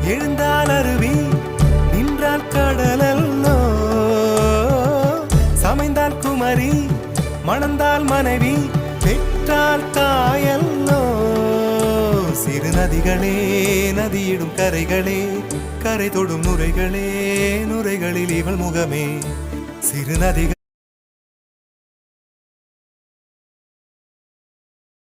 எழுந்தால் அருவி நின்றால் கடலல்லோ சமைந்தால் குமரி மணந்தால் மனைவி பெற்றால் தாயல்லோ சிறு நதிகளே நதியிடும் கரைகளே கரை தொடும் நுரைகளே நுரைகளில் இவள் முகமே சிறு நதிகள்